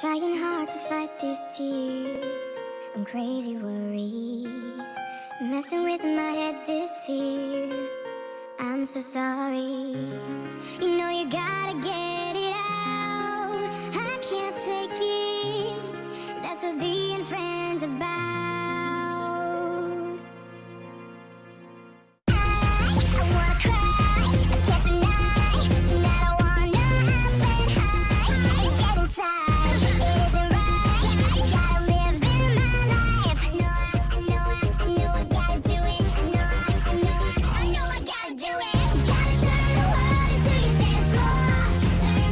Trying hard to fight these tears. I'm crazy worried, messing with my head this fear. I'm so sorry. You know you gotta get it out. I can't take it. That's what being friends about. I wanna cry, I can't deny. Tonight I wanna up and high. Get inside, it isn't right. I gotta live in my life. I know I gotta do it. I know I gotta do it. Gotta turn the world into your dance floor. Turn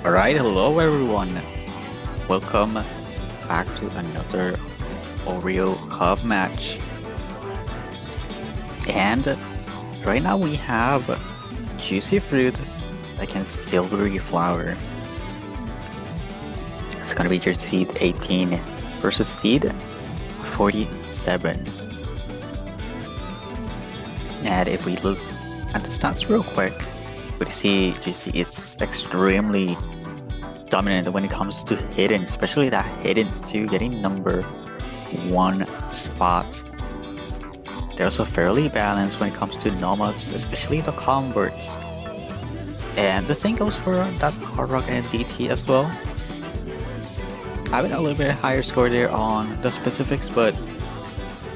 Alright, hello everyone. Welcome back to another Oreo Cup match. And right now we have Juicy Fruit against Silvery Flower. It's gonna be your seed 18 versus seed 47. And if we look at the stats real quick, we see Juicy is extremely dominant when it comes to hidden, especially that hidden to getting number 1 spot. They're also fairly balanced when it comes to nomads, especially the converts. And the same goes for that Hard Rock and DT as well. Having a little bit higher score there on the specifics, but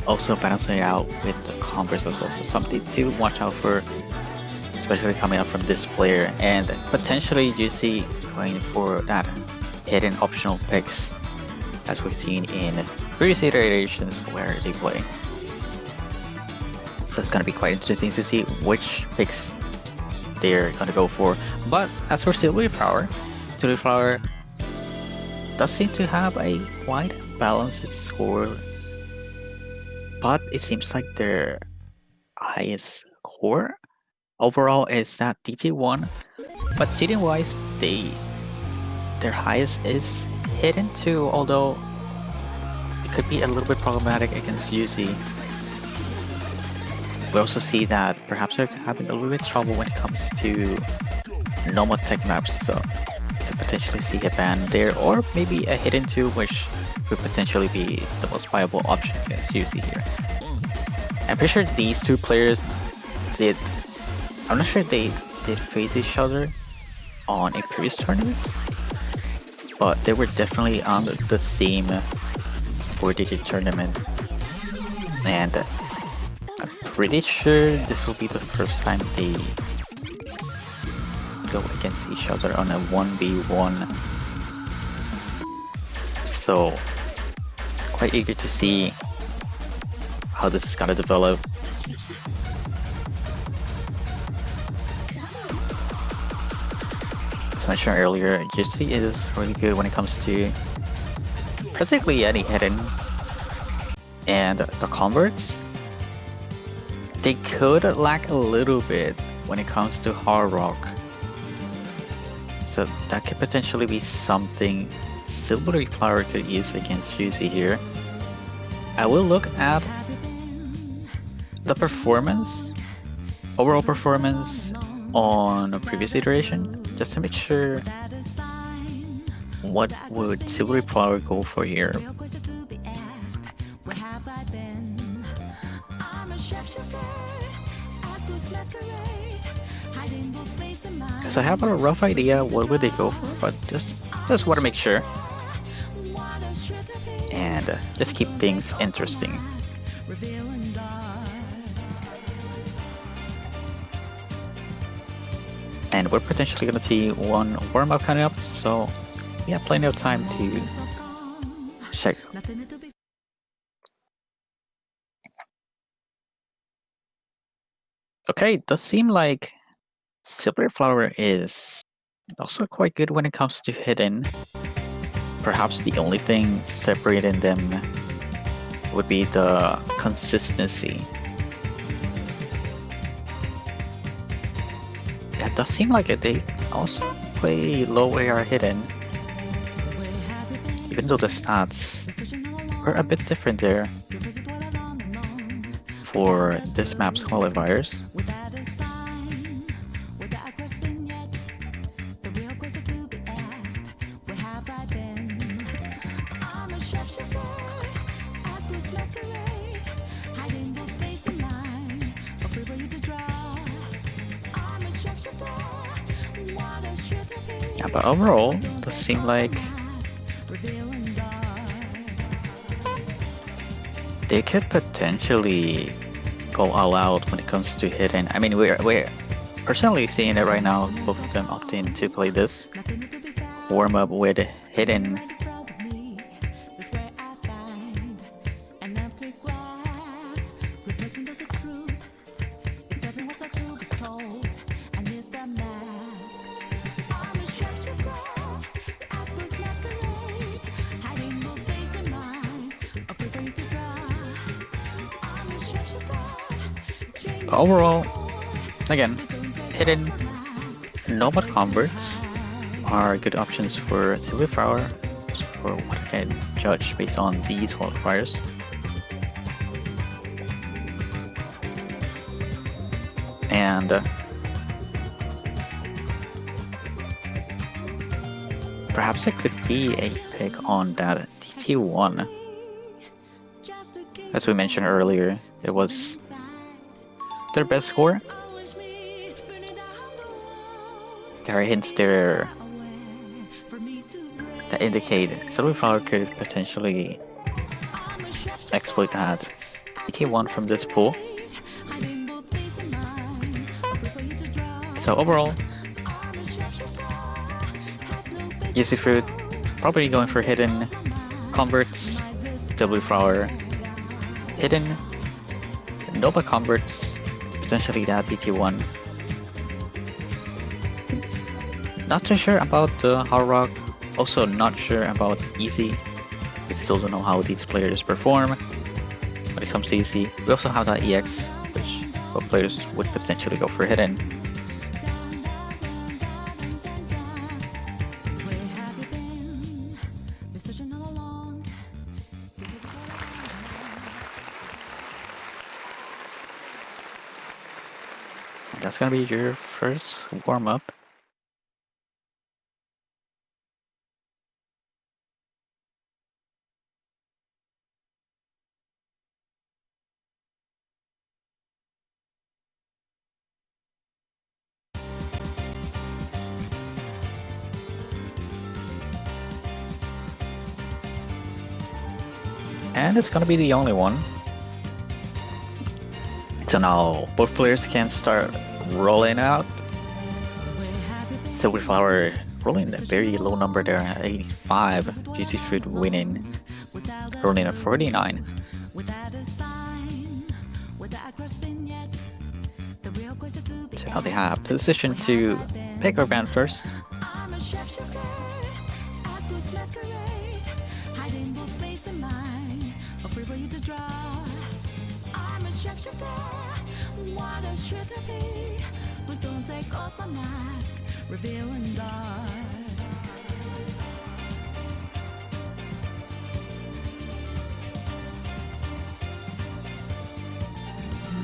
also balancing it out with the converts as well. So something to watch out for, especially coming up from this player, and potentially you see going for that hidden optional picks as we've seen in previous iterations where they play. So it's gonna be quite interesting to see which picks they're gonna go for. But as for Silvery Flower does seem to have a quite balanced score, but it seems like their highest score overall is that DT1, but seeding wise their highest is hidden too, although it could be a little bit problematic against UZ. We also see that perhaps they're having a little bit of trouble when it comes to normal tech maps, so could potentially see a ban there, or maybe a hidden 2, which could potentially be the most viable option against UZ here. I'm pretty sure these two players I'm not sure if they did face each other on a previous tournament, but they were definitely on the same 4-digit tournament, and I'm pretty sure this will be the first time they go against each other on a 1v1. So quite eager to see how this is gonna develop. As I mentioned earlier, Juicy is really good when it comes to practically any hidden, and the converts, they could lack a little bit when it comes to Hard Rock. So that could potentially be something Silvery Flower could use against Juicy here. I will look at the performance, overall performance on a previous iteration, just to make sure what would Silvery Flower go for here. Because I have a rough idea what would they go for, but just want to make sure and just keep things interesting. And we're potentially gonna see one warm-up coming up, so we have plenty of time to check. Okay, it does seem like Silvery Flower is also quite good when it comes to hidden. Perhaps the only thing separating them would be the consistency. That does seem like it. They also play low AR hidden, even though the stats are a bit different there for this map's qualifiers. Yeah, but overall, it does seem like they could potentially go all out when it comes to hidden. I mean, we're personally seeing it right now. Both of them opting to play this warm up with hidden. But overall, again, hidden nomad converts are good options for Silvery Flower, for what I can judge based on these qualifiers. And perhaps it could be a pick on that DT1. As we mentioned earlier, it was their best score. There are hints there that indicate Silvery Flower could potentially exploit that DT1 from this pool. So overall, Easy Fruit probably going for hidden converts, Silvery Flower, hidden Nova converts, potentially that DT1. Not too sure about the Hard Rock, also not sure about Easy, because we don't know how these players perform when it comes to Easy. We also have that EX, which both players would potentially go for hidden. That's gonna be your first warm-up. And it's gonna be the only one. So now both players can start rolling out. Silvery Flower rolling a very low number there at 85. Easy Fruit winning, rolling at 49. So now they have position to pick our band first. Revealing dark.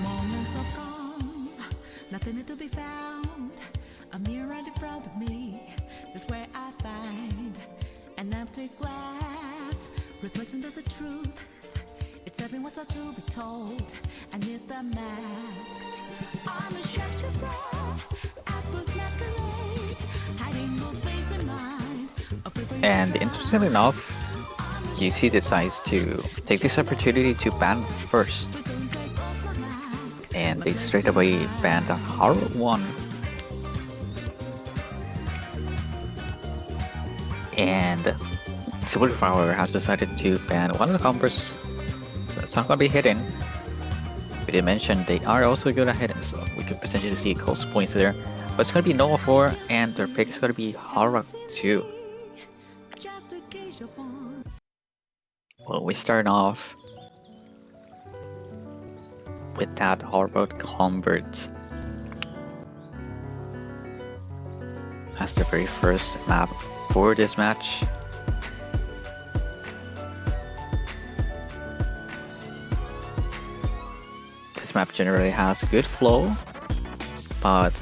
Moments of calm, nothing to be found. A mirror in front of me is where I find an empty glass. Reflection, there's a truth. It's everything what's up to be told. I need the mask. I'm a shapeshifter. And interestingly enough, UC decides to take this opportunity to ban first. And they straight away banned the Horror 1. And Silvery Flower has decided to ban one of the combos. So it's not gonna be hidden. We did mention they are also good at hidden, so we could potentially see close points there. But it's gonna be Nova 4, and their pick is gonna be Horror 2. Well, we start off with that Horror Convert as the very first map for this match. This map generally has good flow, but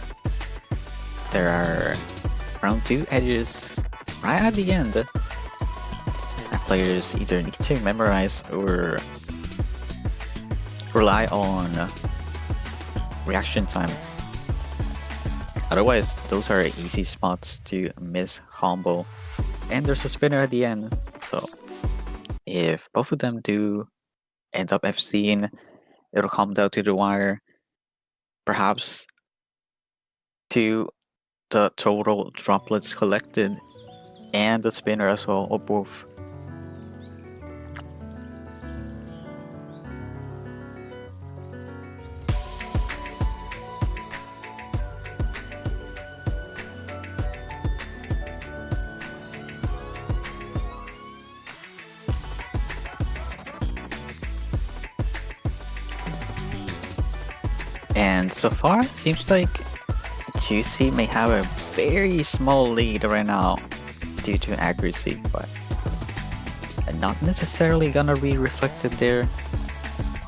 there are around 2 edges right at the end that players either need to memorize or rely on reaction time. Otherwise, those are easy spots to miss combo. And there's a spinner at the end, so if both of them do end up FCing, it'll come down to the wire. Perhaps to the total droplets collected and the spinner as well, or both. And so far, it seems like Juicy may have a very small lead right now due to accuracy, but not necessarily gonna be reflected there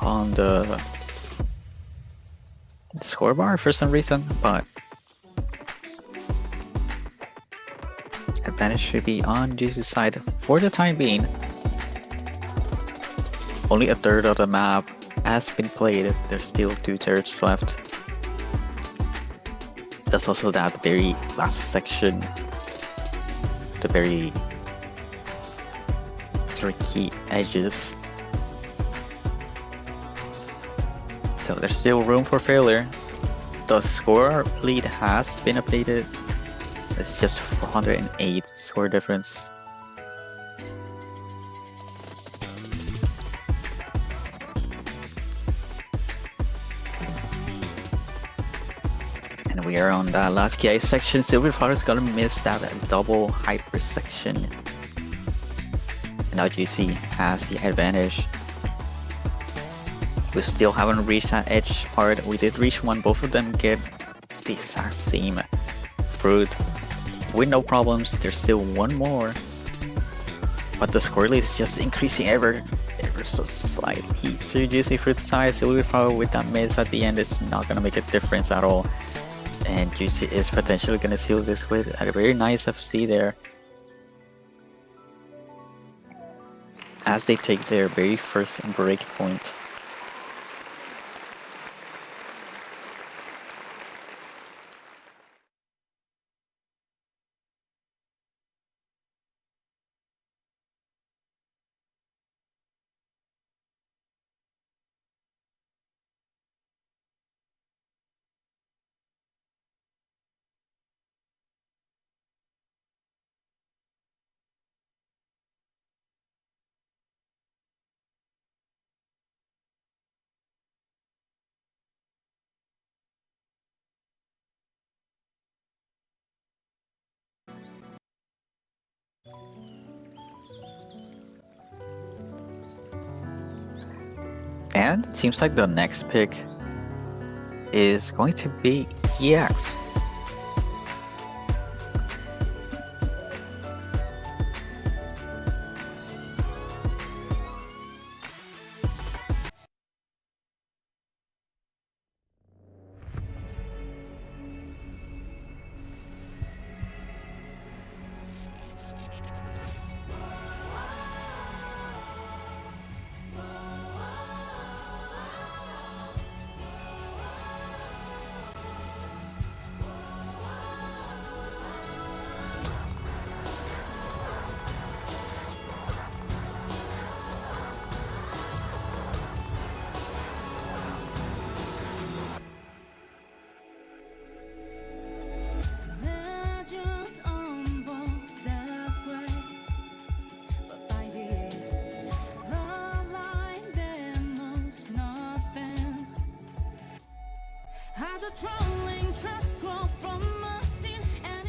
on the scorebar for some reason, but advantage should be on Juicy's side for the time being. Only a third of the map has been played, there's still 2/3 left. There's also that very last section, the very tricky edges. So there's still room for failure. The score lead has been updated. It's just 408 score difference. And we are on that last KI section. Silvery is gonna miss that double hyper section. And now GC has the advantage. We still haven't reached that edge part. We did reach one. Both of them get the exact same fruit with no problems. There's still one more. But the score lead is just increasing ever so slightly. So GC fruit size, Silvery with that miss at the end, it's not gonna make a difference at all. And Juicy is potentially gonna seal this with a very nice FC there, as they take their very first break point. And it seems like the next pick is going to be EX. Legends unfold that way, but by this bloodline there knows nothing. How the trolling trust grow from a scene and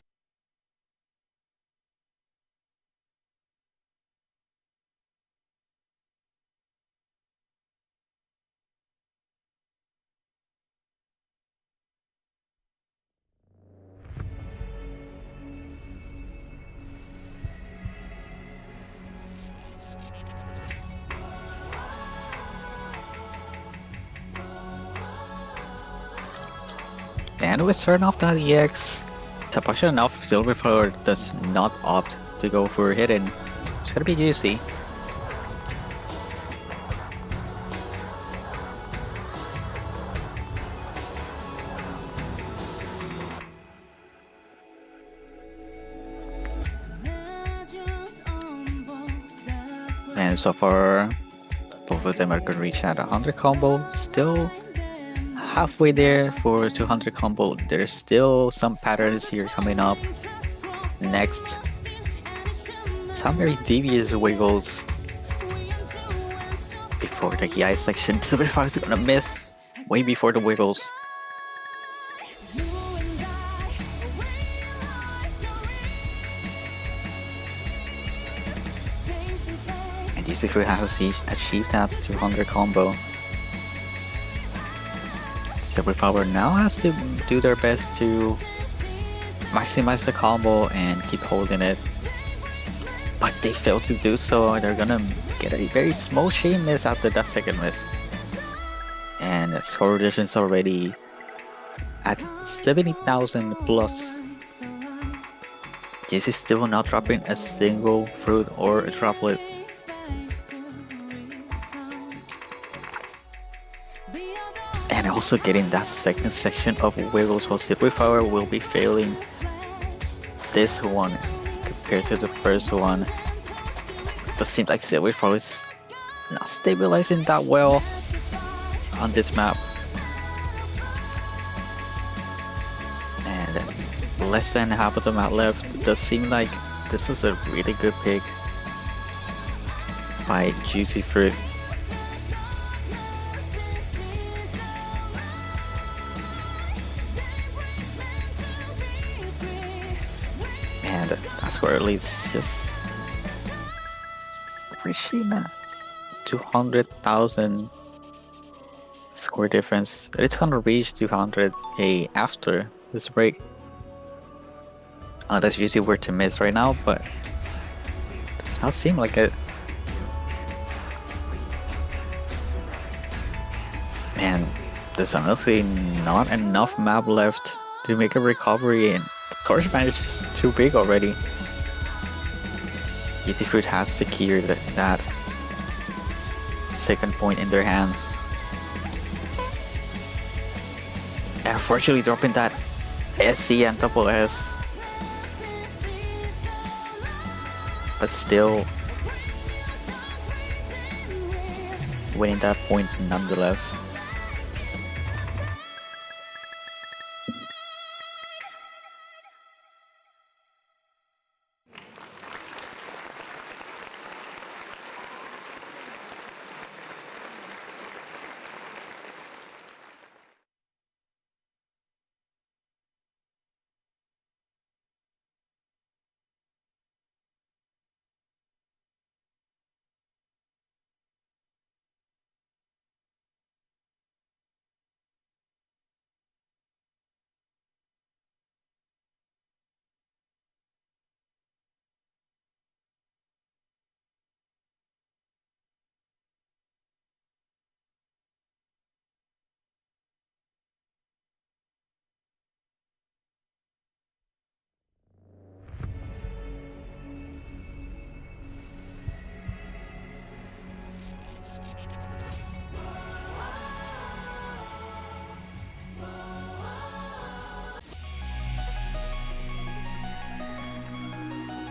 And we start off that EX. Surprisingly enough, Silver does not opt to go for hidden. It's gonna be Juicy. legends unfold that way. And so far, both of them are gonna reach at 100 combo. Still halfway there for 200 combo. There's still some patterns here coming up. Next, some very devious wiggles before the EI section. Silver is gonna miss way before the wiggles. And Yusufu has achieved that 200 combo. Silvery Power now has to do their best to maximize the combo and keep holding it. But they failed to do so. They're gonna get a very small shame miss after that second miss. And score revision's already at 70,000 plus. This is still not dropping a single fruit or a droplet. And also getting that second section of wiggles, while Silvery Power will be failing this one compared to the first one. It seems like Silvery Power is not stabilizing that well on this map. And less than half of the map left. It does seem like this was a really good pick by Juicy Fruit. And that's where it leads, just reaching 200,000 score difference. It's gonna reach 200k after this break. That's usually where to miss right now, but it does not seem like it. Man, there's honestly not enough map left to make a recovery, and the course advantage is too big already. GT Fruit has secured that second point in their hands. Unfortunately, dropping that SC and double S. But still winning that point nonetheless.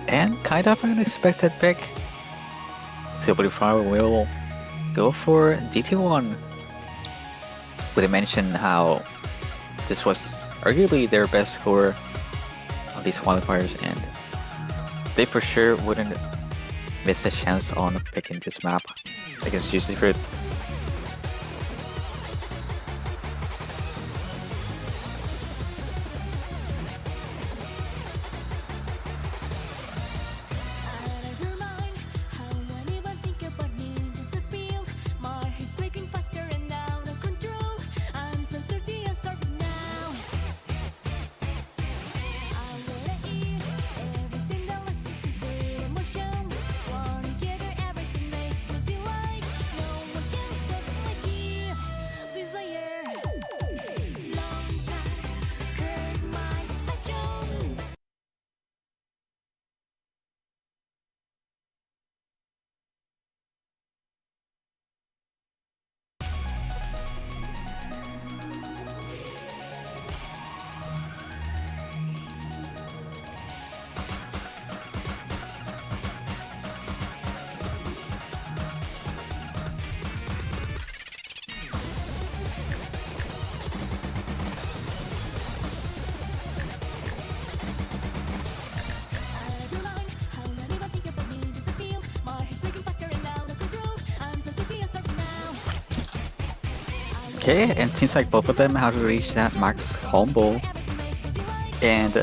And kind of an unexpected pick. Silvery Power will go for DT1. We mentioned how this was arguably their best score on these qualifiers, and they for sure wouldn't miss a chance on picking this map against Juicy Fruit. Okay, and it seems like both of them have reached that max combo, and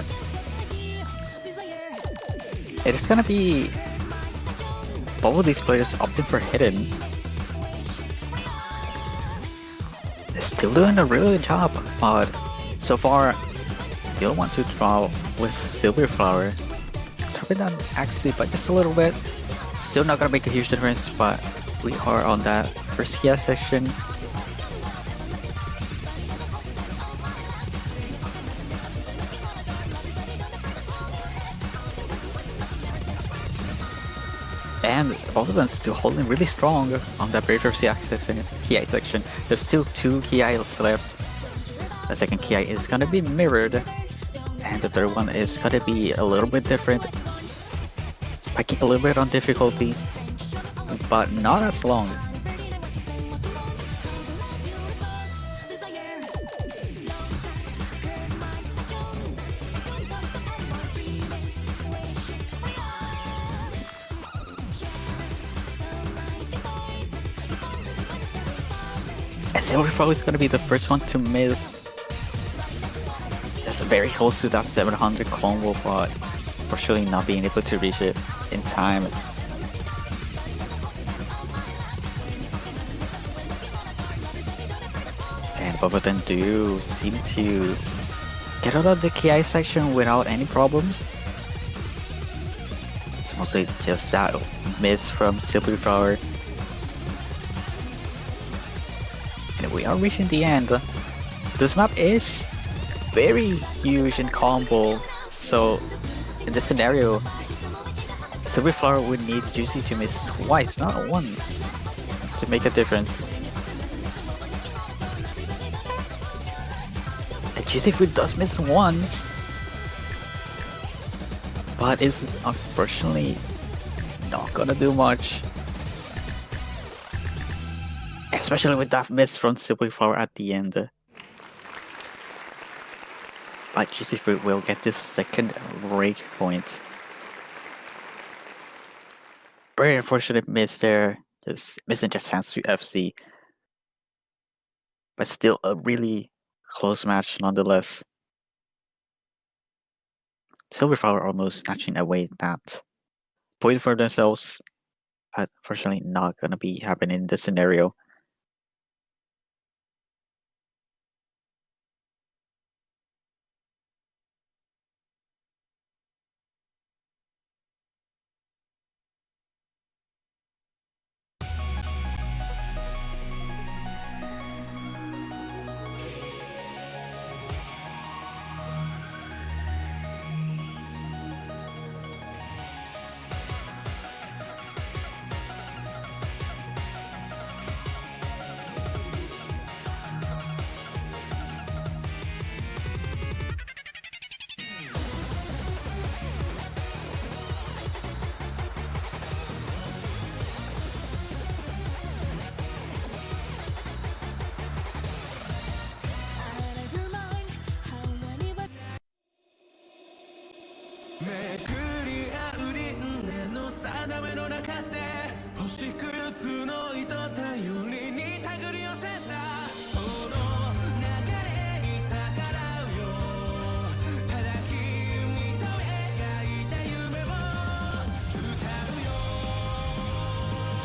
it is gonna be both of these players opting for hidden. Still doing a really good job, but so far, still want to draw with Silvery Flower. Sorry that accuracy by just a little bit. Still not gonna make a huge difference, but we are on that first Kia section. And both of them still holding really strong on that very first Ki section. There's still 2 Ki's left. The second Ki is gonna be mirrored, and the third one is gonna be a little bit different, spiking a little bit on difficulty, but not as long. And Silvery Flower is gonna be the first one to miss. It's very close to that 700 combo, but unfortunately not being able to reach it in time. And both of them do seem to get out of the Ki section without any problems. It's mostly just that miss from Silvery Flower. And we are reaching the end. This map is very huge in combo, so in this scenario, Silvery Flower would need Juicy to miss twice, not once, to make a difference. And Juicy Fruit does miss once, but is unfortunately not gonna do much. Especially with that miss from Silvery Flower at the end. But Juicy Fruit will get this second break point. Very unfortunate miss there, just missing the chance to FC. But still a really close match nonetheless. Silvery Flower almost snatching away that point for themselves, but unfortunately not gonna be happening in this scenario.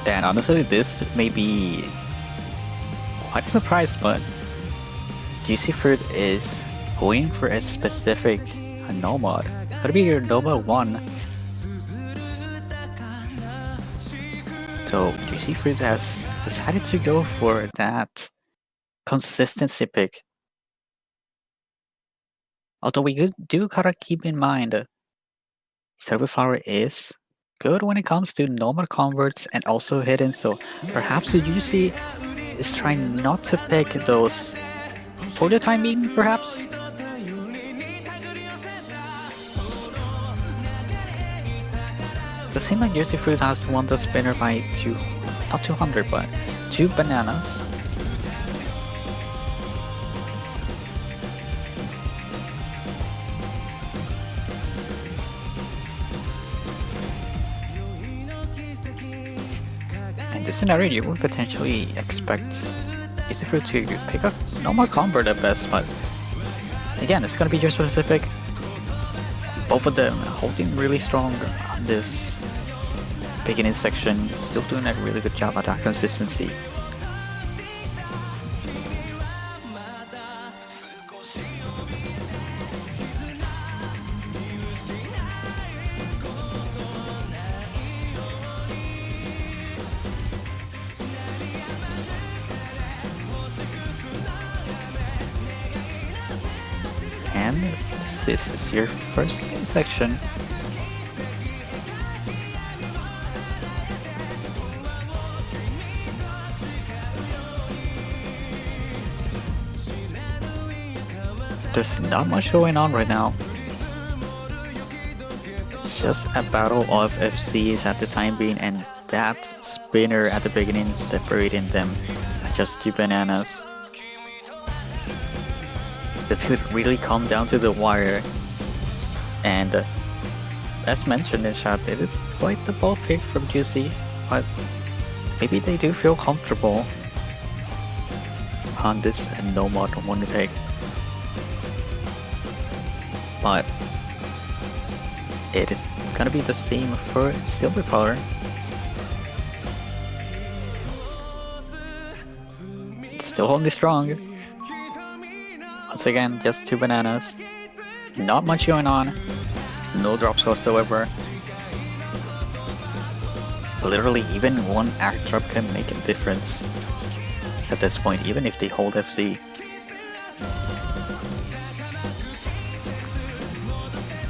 And honestly, this may be quite a surprise, but Juicy Fruit is going for a specific no mod. It's gonna be your Nova 1. So Juicy Fruit has decided to go for that consistency pick. Although we do gotta keep in mind, Silver Flower is good when it comes to normal converts and also hidden, so perhaps the Juicy is trying not to pick those for the time being, perhaps. It seems like Juicy Fruit has won the spinner by not 200, but 2 bananas. In this scenario, you would potentially expect Juicy Fruit to pick up normal convert at best, but again, it's gonna be just specific. Both of them holding really strong on this beginning section, still doing a really good job at that consistency. and this is your first section. There's not much going on right now. It's just a battle of FCs at the time being, and that spinner at the beginning separating them like just 2 bananas. This could really come down to the wire, and as mentioned in chat, it is quite the ball pick from Juicy, but maybe they do feel comfortable on this and no mod one pick. But it is gonna be the same for Silvery. Still holding strong. Once again, just 2 bananas. Not much going on. No drops whatsoever. Literally, even one act drop can make a difference at this point, even if they hold FC.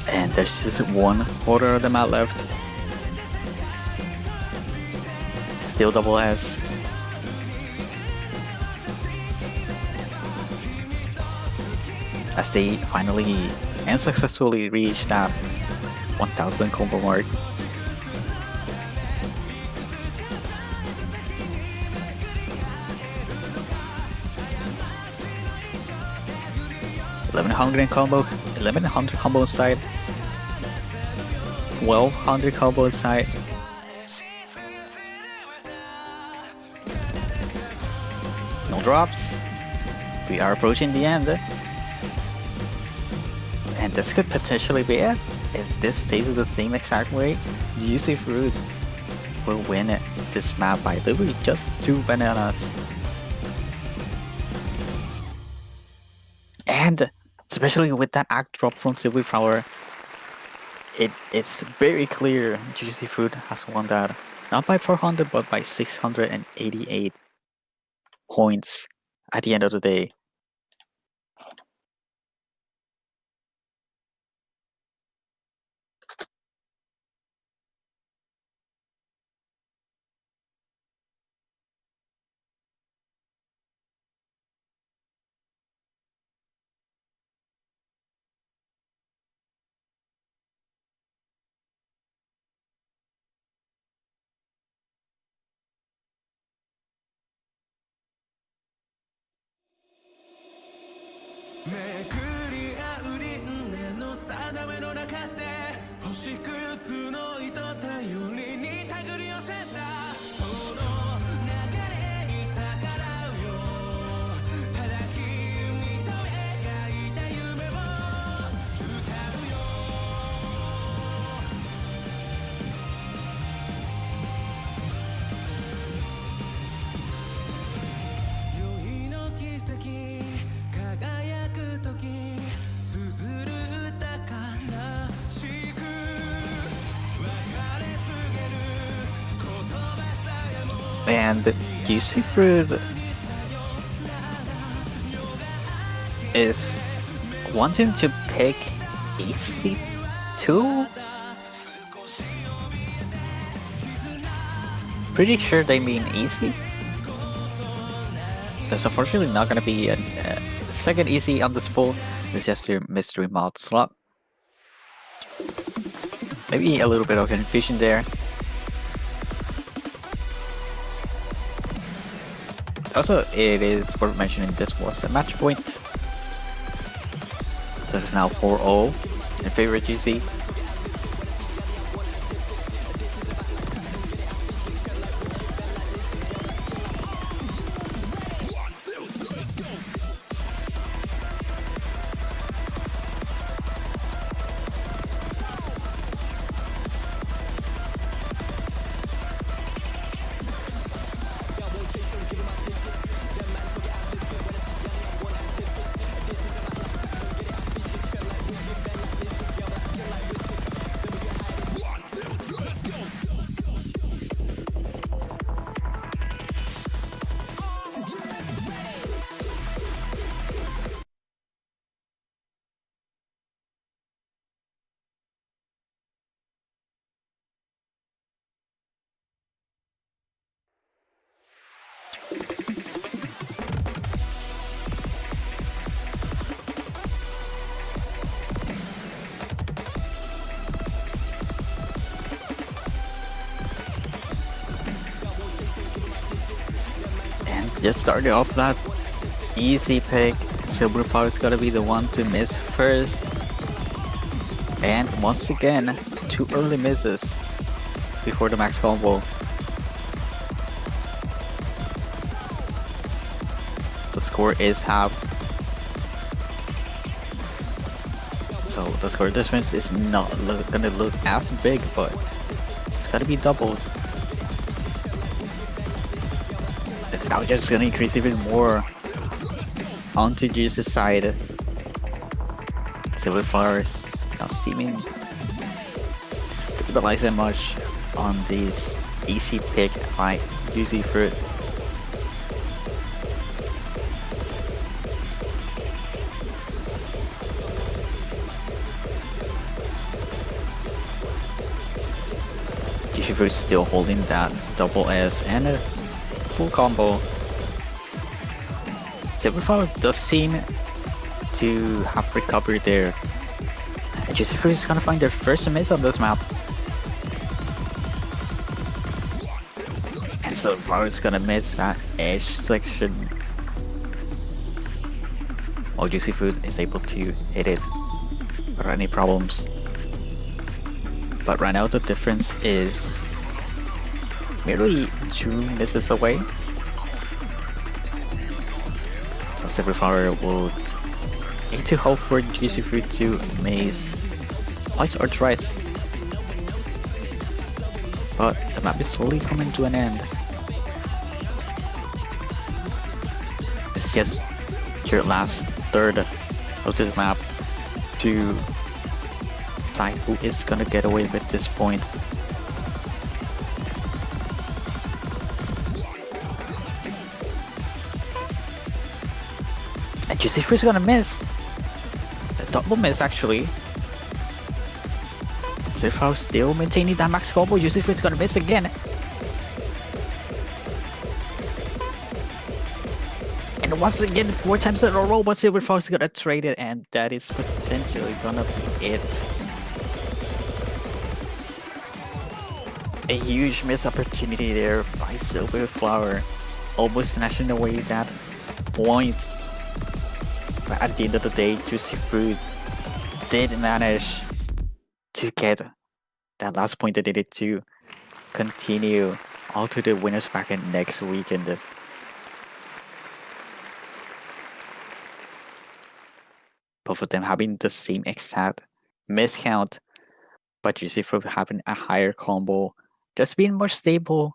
And there's just 1/4 of the map left. Still double S. As they finally and successfully reach that 1000 combo mark. $1,100 combo, 1100 combo inside, 1200 combo inside. No drops. We are approaching the end. And this could potentially be it. If this stays the same exact way, Juicy Fruit will win this map by literally just 2 bananas. And especially with that act drop from Silvery, it's very clear Juicy Fruit has won that. Not by 400, but by 688 points at the end of the day. And Juicy Fruit is wanting to pick easy too. Pretty sure they mean easy. There's unfortunately not gonna be a second easy on this pool. It's just your mystery mod slot. Maybe a little bit of confusion there. Also, it is worth mentioning this was a match point. So it's now 4-0 in favor of Juicy. Just starting off that easy pick. Silvery is gonna be the one to miss first. And once again, 2 early misses before the max combo. The score is halved. So the score difference is not gonna look as big, but it's gotta be doubled. It's now just gonna increase even more onto Juice's side. Silvery is now seeming to stabilize that much on this easy pick by Juicy Fruit. Juicy Fruit still holding that double S and a full combo. Silvery does seem to have recovered there. And Juicy Fruit is gonna find their first miss on this map. And Silvery is gonna miss that edge section. While Juicy Fruit is able to hit it without any problems. But right now the difference is merely 2 misses away. So Silvery will need to hope for Juicy Fruit to maze twice or thrice. But the map is slowly coming to an end. It's just your last third of this map to decide who is gonna get away with this point. And Juicy Fruit's gonna miss. A double miss actually. Silvery still maintaining that max combo. Juicy Fruit's gonna miss again. And once again, 4 times in a row, but Silvery's gonna trade it, and that is potentially gonna be it. A huge missed opportunity there by Silvery, almost snatching away that point. But at the end of the day, Juicy Fruit did manage to get that last point that they needed to continue all to the winners bracket next weekend. Both of them having the same exact miss count, but Juicy Fruit having a higher combo, just being more stable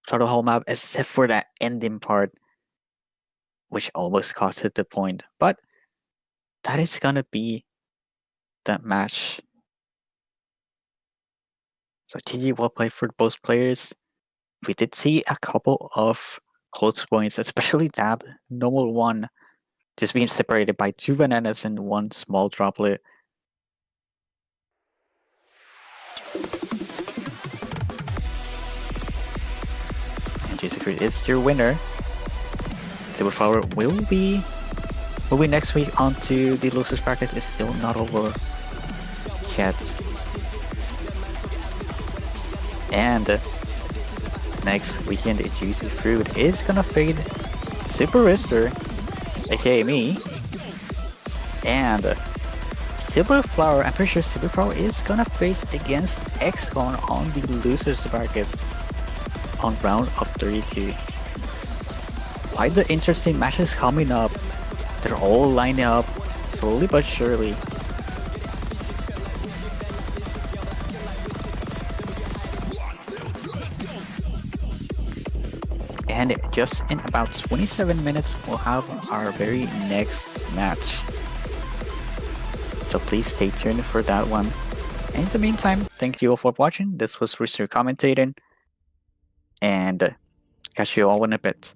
throughout the whole map, except for that ending part, which almost cost it the point. But that is gonna be that match. So GG, well played for both players. We did see a couple of close points, especially that normal one just being separated by 2 bananas and 1 small droplet. And Juicy Fruit is your winner. Silvery will be moving next week onto the losers bracket. Is still not over yet. And next weekend, Juicy Fruit is gonna fade Super Rister, aka me, and Silvery. I'm pretty sure Silvery is gonna face against XCon on the losers bracket on round of 32. Quite the interesting matches coming up. They're all lining up slowly but surely. And just in about 27 minutes, we'll have our very next match. So please stay tuned for that one. And in the meantime, thank you all for watching. This was Rooster commentating. And catch you all in a bit.